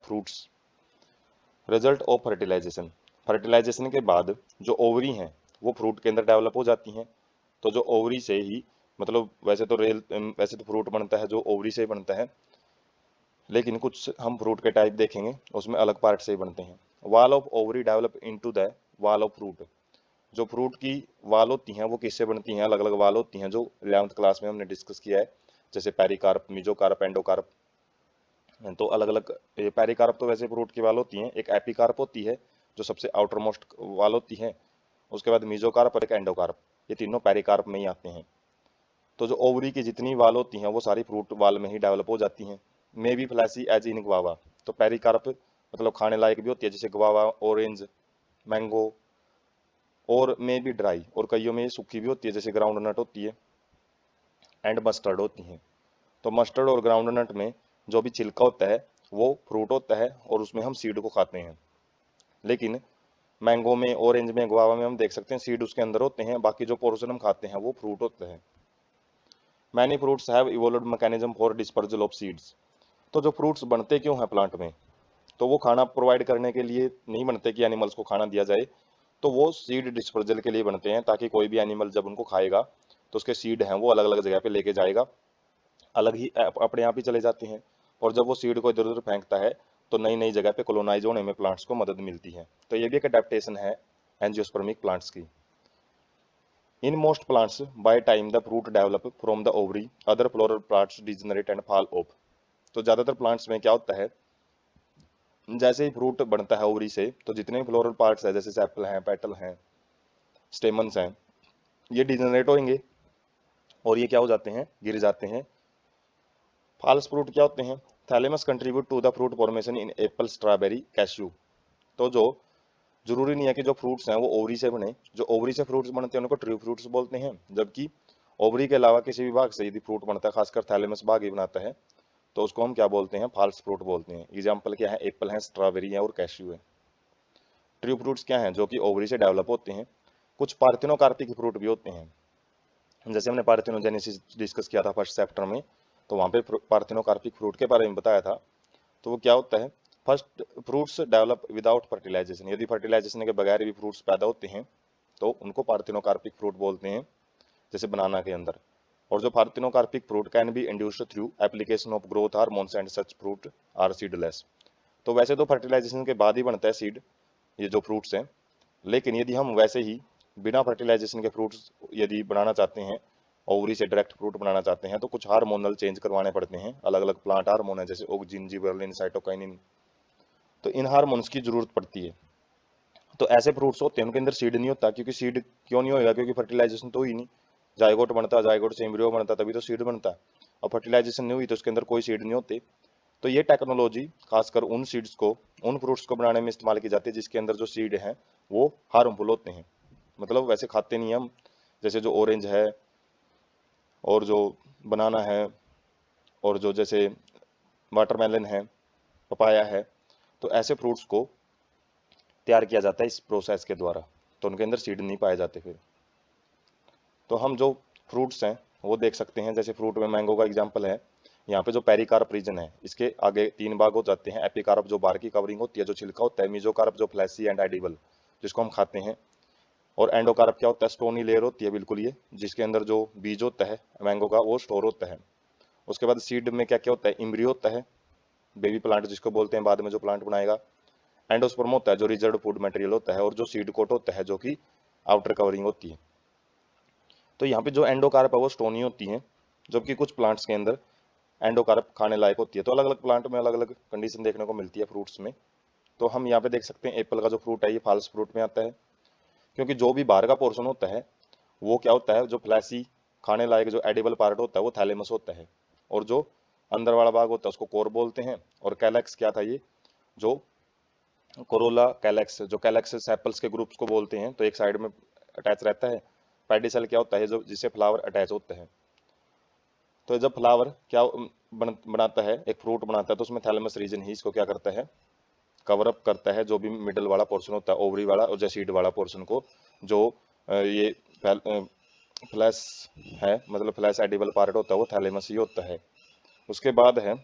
Fruits. Result of fertilisation, fertilisation के बाद जो ओवरी हैं वो फ्रूट के अंदर डेवलप हो जाती हैं। तो जो ओवरी से ही मतलब वैसे तो फ्रूट बनता है जो ओवरी से ही बनता है, लेकिन कुछ हम फ्रूट के टाइप देखेंगे उसमें अलग पार्ट से ही बनते हैं। Wall of ovary develop into the wall of fruit, जो फ्रूट की वाल होती हैं वो किससे बनती हैं, अलग अलग वाल होती हैं जो 11th क्लास में हमने डिस्कस किया है, जैसे पेरिकार्प, मीजोकार्प, एंडोकार्प। तो अलग अलग, ये पेरिकार्प तो वैसे फ्रूट की वाल होती हैं, एक एपिकार्प होती है जो सबसे आउटर मोस्ट वाल होती है, उसके बाद मीजोकार्प और एक एंडोकार्प, ये तीनों पेरिकार्प में ही आते हैं। तो जो ओवरी की जितनी वाल होती हैं वो सारी फ्रूट वाल में ही डेवलप हो जाती हैं। May be fleshy as in guava, तो पेरिकार्प मतलब खाने लायक भी होती है जैसे गुआवा, ऑरेंज, मैंगो, और मे बी ड्राई, और कईयों में ये सूखी भी होती है जैसे ग्राउंड नट होती है, एंड मस्टर्ड होती हैं। तो मस्टर्ड और ग्राउंड नट में जो भी छिलका होता है वो फ्रूट होता है और उसमें हम सीड को खाते हैं। लेकिन मैंगो में, ऑरेंज में, गुआवा में हम देख सकते हैं सीड उसके अंदर होते हैं, बाकी जो पोर्शन हम खाते हैं वो फ्रूट होता है। Many fruits have evolved mechanism for dispersal of seeds, तो जो फ्रूट्स बनते क्यों हैं प्लांट में, तो वो खाना प्रोवाइड करने के लिए नहीं बनते कि एनिमल्स को खाना दिया जाए, तो वो सीड डिस्पर्जल के लिए बनते हैं, ताकि कोई भी एनिमल जब उनको खाएगा तो उसके सीड हैं वो अलग अलग जगह पे लेके जाएगा, अलग ही अपने आप ही चले जाते हैं। और जब वो सीड को इधर उधर फेंकता है तो नई नई जगह पे कॉलोनाइज होने में प्लांट्स को मदद मिलती है। तो ये भी एक अडेप्टेशन है एंजियोस्पर्मिक प्लांट्स की। In most plants by time the fruit develop from the ovary other floral parts degenerate and fall of, तो ज्यादातर प्लांट्स में क्या होता है, जैसे ही फ्रूट बनता है ओवरी से तो जितने भी फ्लोरल पार्ट्स है जैसे सेपल हैं, पेटल हैं, स्टेमन्स हैं, ये डिजनरेट होंगे और ये क्या हो जाते हैं, गिर जाते हैं। फॉल्स फ्रूट क्या होते हैं, thalamus contribute to the fruit formation in apple, strawberry, cashew. तो जो जरूरी नहीं है कि जो फ्रूट्स हैं वो ओवरी से बने, जो ओवरी से फ्रूट्स बनते हैं उनको ट्रू फ्रूट्स बोलते हैं, जबकि ओवरी के अलावा किसी भी भाग से यदि फ्रूट बनता है, खासकर थैलेमस भाग ही बनाता है, तो उसको हम क्या बोलते हैं, फॉल्स फ्रूट बोलते हैं। एग्जाम्पल क्या है, एप्पल है, स्ट्रॉबेरी है और कैश्यू है। ट्रू फ्रूट्स क्या हैं, जो कि ओवरी से डेवलप होते हैं। कुछ पार्थिनोकार्पिक फ्रूट भी होते हैं, जैसे हमने पार्थिनोजेनेसिस डिस्कस किया था फर्स्ट चैप्टर में, तो वहाँ पे पार्थिनोकार्पिक फ्रूट के बारे में बताया था। तो वो क्या होता है, first fruits develop without fertilisation, यदि फर्टिलाइजेशन के बगैर भी फ्रूट्स पैदा होते हैं तो उनको पार्थिनोकार्पिक फ्रूट बोलते हैं, जैसे बनाना के अंदर। और जो parthenocarpic fruit can be induced through application of growth hormones and such fruit are seedless, तो वैसे तो फर्टिलाइजेशन के बाद ही बनता है सीड, ये जो फ्रूट्स हैं, लेकिन यदि हम वैसे ही बिना फर्टिलाइजेशन के फ्रूट्स यदि बनाना चाहते हैं, ओवरी से डायरेक्ट फ्रूट बनाना चाहते हैं, तो कुछ हार्मोनल चेंज करवाने पड़ते हैं, अलग अलग प्लांट हार्मोन है जैसे ऑक्सिन, जिबरेलिन, साइटोकाइनिन, तो इन हार्मोन्स की जरूरत पड़ती है। तो ऐसे फ्रूट्स होते हैं उनके अंदर सीड नहीं होता, क्योंकि सीड क्यों नहीं होगा, क्योंकि फर्टिलाइजेशन तो हुई नहीं, जायगोट बनता, जायगोट से एम्ब्रियो बनता, तभी तो सीड बनता, और फर्टिलाइजेशन नहीं हुई तो उसके अंदर कोई सीड नहीं होते। तो ये टेक्नोलॉजी खासकर उन सीड्स को, उन फ्रूट्स को बनाने में इस्तेमाल की जाती है जिसके अंदर जो सीड हैं वो हार्मफुल होते हैं, मतलब वैसे खाते नहीं हम, जैसे जो ऑरेंज है और जो बनाना है और जो जैसे वाटरमेलन है, पपाया है, तो ऐसे फ्रूट्स को तैयार किया जाता है इस प्रोसेस के द्वारा, तो उनके अंदर सीड नहीं पाए जाते फिर। तो हम जो फ्रूट्स हैं वो देख सकते हैं, जैसे फ्रूट में मैंगो का एग्जांपल है, यहाँ पे जो पेरिकार्प रीजन है इसके आगे 3 भाग हो जाते हैं, एपिकार्प जो बाहर की कवरिंग होती है जो छिलका होता है, मीजोकार्प जो फ्लैसी एंड एडिबल जिसको हम खाते हैं, और एंडोकार्प क्या होता है, स्टोनी लेयर होती है बिल्कुल ये, जिसके अंदर जो बीज होता है मैंगो का वो स्टोर होता है। उसके बाद सीड में क्या क्या होता है, इम्ब्रियो होता है, बेबी प्लांट जिसको बोलते हैं बाद में जो प्लांट बनाएगा, एंडोस्पर्म होता है जो रिजर्व फूड मटेरियल होता है, और जो सीड कोट होता है जो कि आउटर कवरिंग होती है। तो यहाँ पे जो एंडोकार्प है वो स्टोनी होती है, जबकि कुछ प्लांट्स के अंदर एंडोकार्प खाने लायक होती है। तो अलग अलग प्लांट में अलग अलग कंडीशन देखने को मिलती है फ्रूट्स में। तो हम यहाँ पे देख सकते हैं एप्पल का जो फ्रूट है ये फॉल्स फ्रूट में आता है, क्योंकि जो भी बाहर का पोर्शन होता है वो क्या होता है, जो फ्लैसी खाने लायक जो एडिबल पार्ट होता है वो थैलेमस होता है, और जो अंदर वाला भाग होता है उसको कोर बोलते हैं। और कैलेक्स क्या था, ये जो कोरोला कैलेक्स, जो कैलेक्स सेपल्स के ग्रुप्स को बोलते हैं, तो एक साइड में अटैच रहता है। पेडिसल क्या होता है, जो जिससे फ्लावर अटैच होता है। तो जब फ्लावर क्या बनाता है, एक फ्रूट बनाता है, तो उसमें थैलेमस रीजन ही इसको क्या करता है, कवर अप करता है, जो भी मिडल वाला पोर्शन होता है ओवरी वाला और सीड वाला पोर्शन को, जो ये फ्लैश है, मतलब फ्लैश एडिबल पार्ट होता है वो थैलेमस ही होता है। उसके बाद है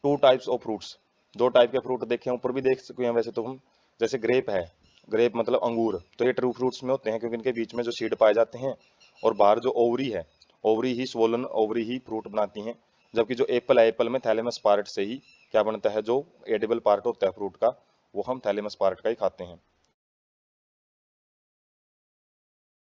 2 टाइप्स ऑफ फ्रूट्स, दो टाइप के फ्रूट देखे हैं, ऊपर भी देख सके हैं वैसे तो हम, जैसे ग्रेप है, ग्रेप मतलब अंगूर, तो ये ट्रू फ्रूट्स में होते हैं क्योंकि इनके बीच में जो सीड पाए जाते हैं, और बाहर जो ओवरी है, ओवरी ही स्वोलन ओवरी ही फ्रूट बनाती हैं। जबकि जो एप्पल है, एप्पल में थैलेमस पार्ट से ही क्या बनता है, जो एडिबल पार्ट होता है फ्रूट का, वो हम थैलेमस पार्ट का ही खाते हैं।